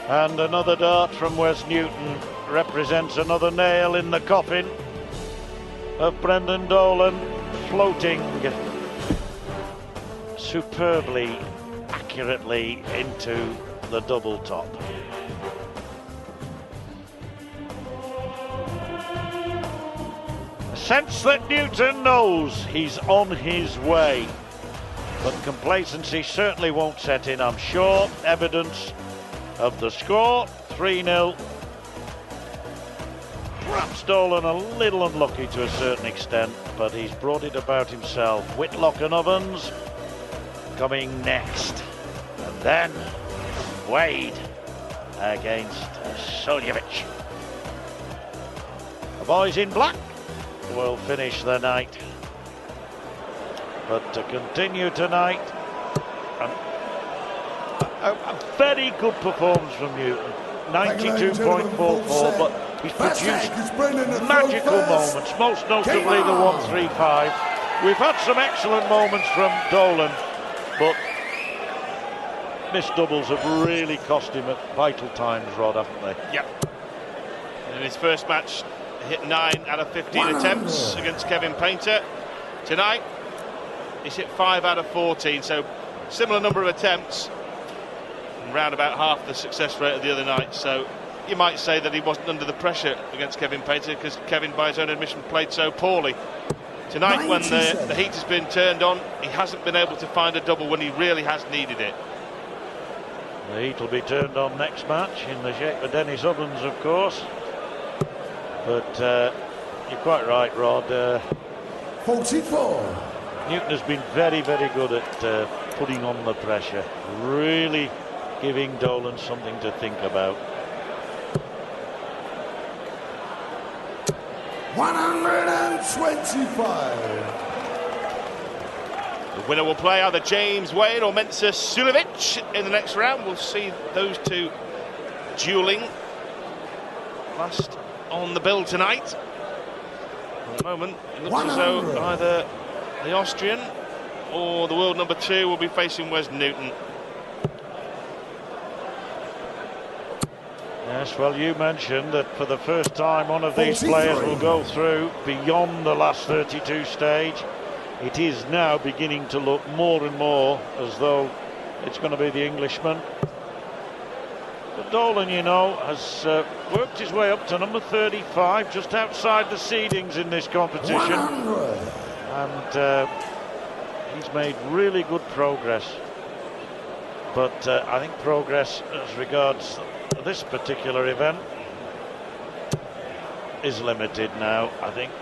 And another dart from Wes Newton represents another nail in the coffin of Brendan Dolan, floating superbly, accurately into the double top. A sense that Newton knows he's on his way, but complacency certainly won't set in, I'm sure. Evidence of the score, 3-0. Perhaps Dolan a little unlucky to a certain extent, but he's brought it about himself. Whitlock and Ovens coming next. And then Wade against Suljevic. The boys in black will finish the night. But to continue tonight, a very good performance from Newton. 92.44, but he's produced magical moments, most notably the 135. We've had some excellent moments from Dolan, but missed doubles have really cost him at vital times, Rod, haven't they? Yep. In his first match, hit 9 out of 15 attempts against Kevin Painter. Tonight, he's hit 5 out of 14, so similar number of attempts, and round about half the success rate of the other night. So you might say that he wasn't under the pressure against Kevin Painter, because Kevin, by his own admission, played so poorly. Tonight, when the heat has been turned on, he hasn't been able to find a double when he really has needed it. The heat will be turned on next match in the shape of Dennis Ovens, of course. But you're quite right, Rod. 44. Newton has been very, very good at putting on the pressure, really giving Dolan something to think about. 125. The winner will play either James Wade or Mensa Suljevic in the next round. We'll see those two dueling last on the bill tonight. At the moment, it looks as though either the Austrian or the world number 2 will be facing Wes Newton. Yes, well, you mentioned that for the first time one of these players will go through beyond the last 32 stage. It is now beginning to look more and more as though it's going to be the Englishman. But Dolan, you know, has worked his way up to number 35, just outside the seedings in this competition. And he's made really good progress. But I think progress as regards this particular event is limited now, I think.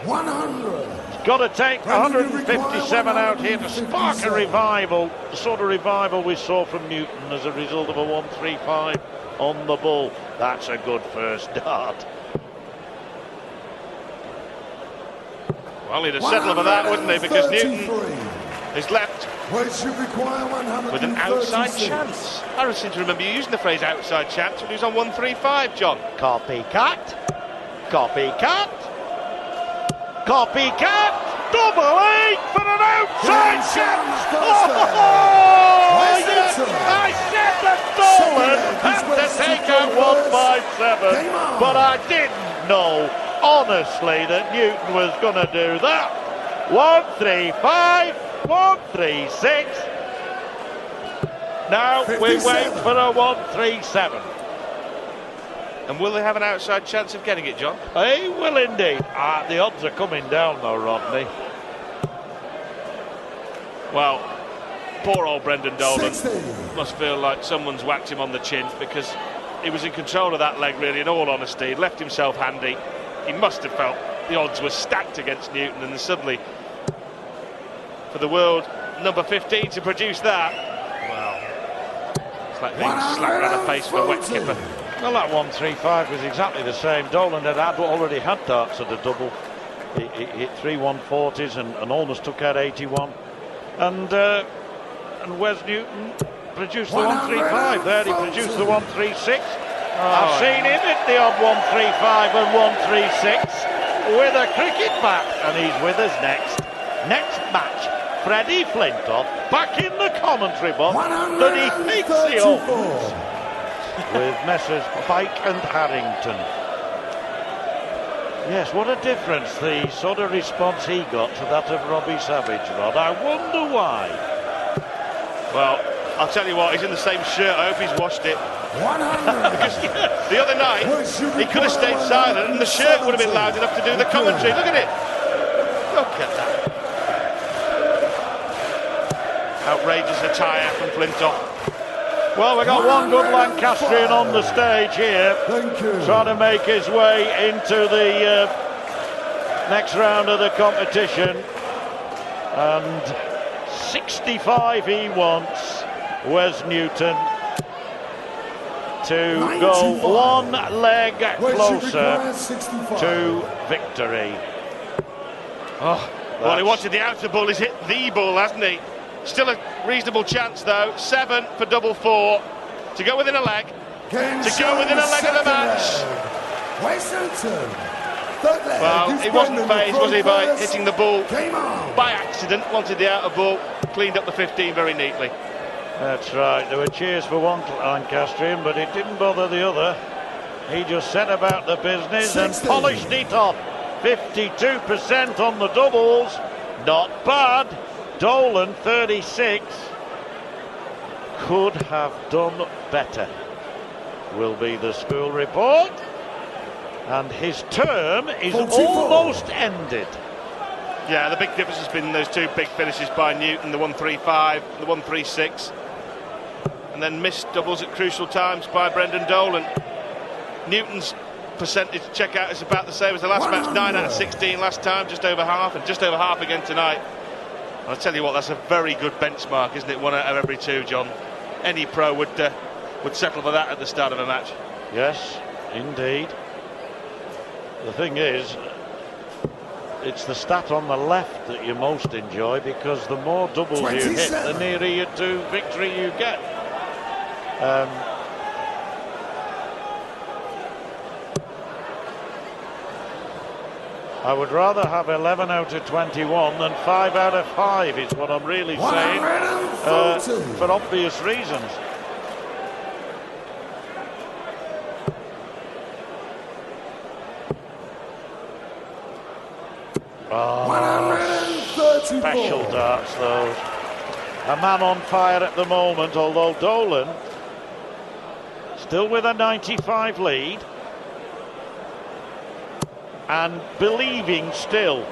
100. He's got to take 157 out here to spark a revival, the sort of revival we saw from Newton as a result of a 135 on the bull. That's a good first dart. Well, he'd have settled for that, wouldn't he? Because Newton is left with an outside chance. I seem to remember you using the phrase outside chance when he was on 135, John. Copycat. Copycat. Copycat. Double 8 for an outside chance. Oh, yes. I said that Dolan had to take out 157, but I didn't know, honestly, that Newton was going to do that. 135. 136. Now 57. We wait for a 137. And will they have an outside chance of getting it, John? They will indeed. The odds are coming down though, Rodney. Well, poor old Brendan Dolan must feel like someone's whacked him on the chin, because he was in control of that leg, really, in all honesty. He left himself handy. He must have felt the odds were stacked against Newton, and then suddenly, for the world number 15 to produce that, well, it's like being slapped around the face with a wet kipper. Well, that 135 was exactly the same. Dolan had already had darts at a double. He hit 3 140s and almost took out 81. And Wes Newton produced the 135 there. He produced the 136. I've seen him hit the odd 135 and 136 with a cricket bat. And he's with us next. Next match, Freddie Flintoff back in the commentary box, that he thinks the Ovens. with Messrs Pike and Harrington. Yes, what a difference the sort of response he got to that of Robbie Savage, Rod. I wonder why. Well, I'll tell you what, he's in the same shirt. I hope he's washed it. 100. Because the other night, he could have stayed silent and the shirt would have been loud enough to do the commentary. Look at it. Look at that. Outrageous attire from Flintoff. Well, we've got one good Lancastrian on the stage here, trying to make his way into the next round of the competition. And 65 he wants, Wes Newton, to 95. Go one leg closer to victory. Oh, well, he wanted the outer ball. He's hit the ball, hasn't he? Still a reasonable chance, though. 7 for double 4 to go within a leg. To go within a leg of the match. Well, he wasn't phased, was he, by hitting the ball by accident? Wanted the outer ball, cleaned up the 15 very neatly. That's right. There were cheers for one Lancastrian, but it didn't bother the other. He just set about the business and polished it off. 52% on the doubles. Not bad. Dolan, 36, could have done better, will be the school report. And his term is 44. Almost ended. Yeah, the big difference has been those two big finishes by Newton, the 135, the 136, and then missed doubles at crucial times by Brendan Dolan. Newton's percentage checkout is about the same as the last match, 9 out of 16 last time, just over half, and just over half again tonight. I'll tell you what, that's a very good benchmark, isn't it? 1 out of every 2, John. Any pro would settle for that at the start of a match. Yes, indeed. The thing is, it's the stat on the left that you most enjoy, because the more doubles 27. You hit, the nearer you to victory you get. I would rather have 11 out of 21 than 5 out of 5 is what I'm really saying, for obvious reasons. Oh, special darts those. A man on fire at the moment, although Dolan still with a 95 lead. And believing still,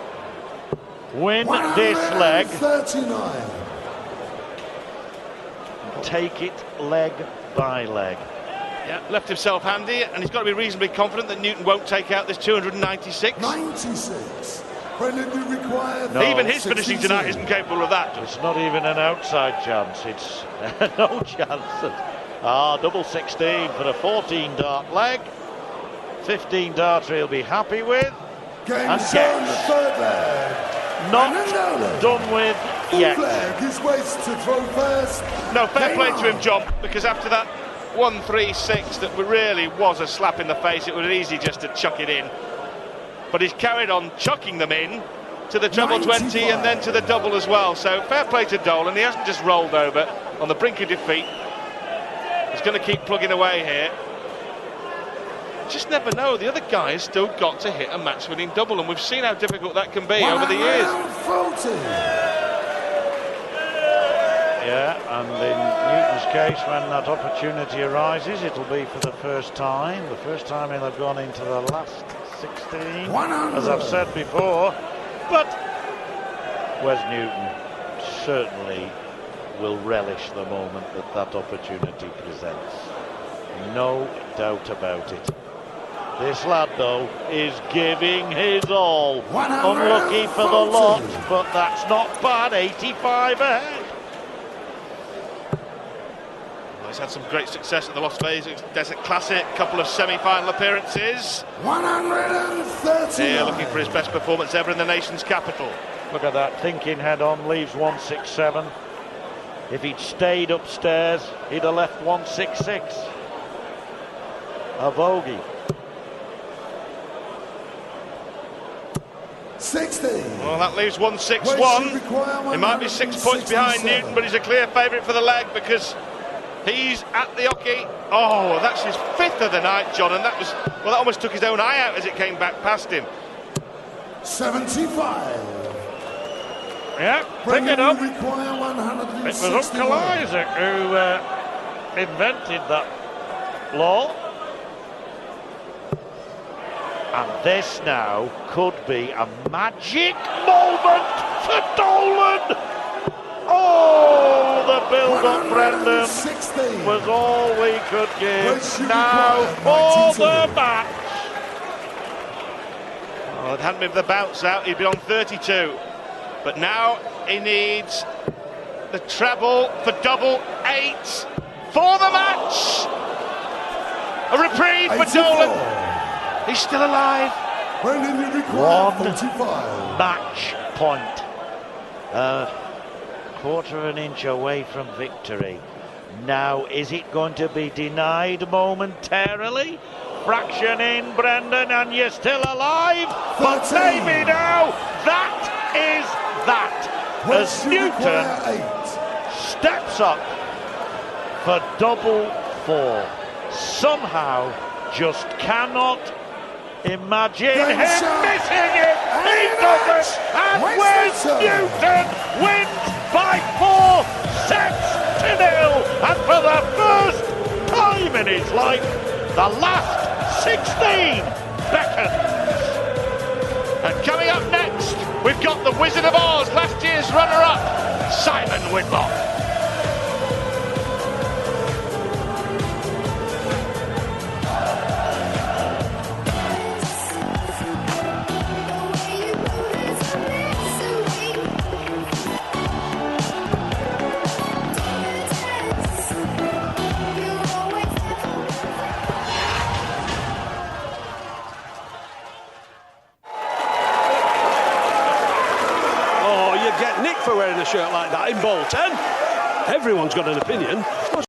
win this leg, 39. Take it leg by leg. Yeah, left himself handy, and he's got to be reasonably confident that Newton won't take out this 296. 96. Required. No, even his 66. Finishing tonight isn't capable of that. It's not even an outside chance, it's no chances. Double 16 for a 14 dart leg. 15 darter he'll be happy with. And gets not done with yet. Is to throw first. No, fair play to him, John, because after that 136 that really was a slap in the face, it was easy just to chuck it in. But he's carried on chucking them in to the treble 20 and then to the double as well. So fair play to Dolan. He hasn't just rolled over on the brink of defeat. He's going to keep plugging away here. Just never know, the other guy has still got to hit a match-winning double, and we've seen how difficult that can be over the years. Yeah, and in Newton's case, when that opportunity arises, it'll be for the first time he'll have gone into the last 16, as I've said before. But Wes Newton certainly will relish the moment that opportunity presents. No doubt about it. This lad, though, is giving his all. Unlucky for the lot, but that's not bad. 85 ahead. Well, he's had some great success at the Las Vegas Desert Classic, couple of semi-final appearances. 130. Here, looking for his best performance ever in the nation's capital. Look at that, thinking head on, leaves 167. If he'd stayed upstairs, he'd have left 166. A bogey. 60. Well, that leaves 161. He might be 6 points behind Newton, but he's a clear favourite for the leg because He's at the hockey. Oh, that's his 5th of the night, John, and that almost took his own eye out as it came back past him. 75. Yeah, pick it up. Require It was Uncle 161. Isaac who invented that law. And this now could be a magic moment for Dolan. Oh, the build-up, Brendan, 116. was all we could give. Ratio Now required, for the 92. match. Well, it hadn't been for the bounce out, he'd be on 32. But now he needs the treble for double 8 for the match. A reprieve for 84. Dolan. He's still alive. Brendan, you require One 45. match point. Quarter of an inch away from victory. Now, is it going to be denied momentarily? Fraction in, Brendan, and you're still alive. But 13. maybe now, that is that. As You Newton require 8. steps up for double 4. Somehow, just cannot imagine him Game shot. missing it. He does it, and Wes Newton wins by 4 sets to 0. And for the first time in his life, the last 16 beckons. And coming up next, we've got the Wizard of Oz, last year's runner-up, Simon Whitlock. Oh, you get nicked for wearing a shirt like that in Bolton. Everyone's got an opinion.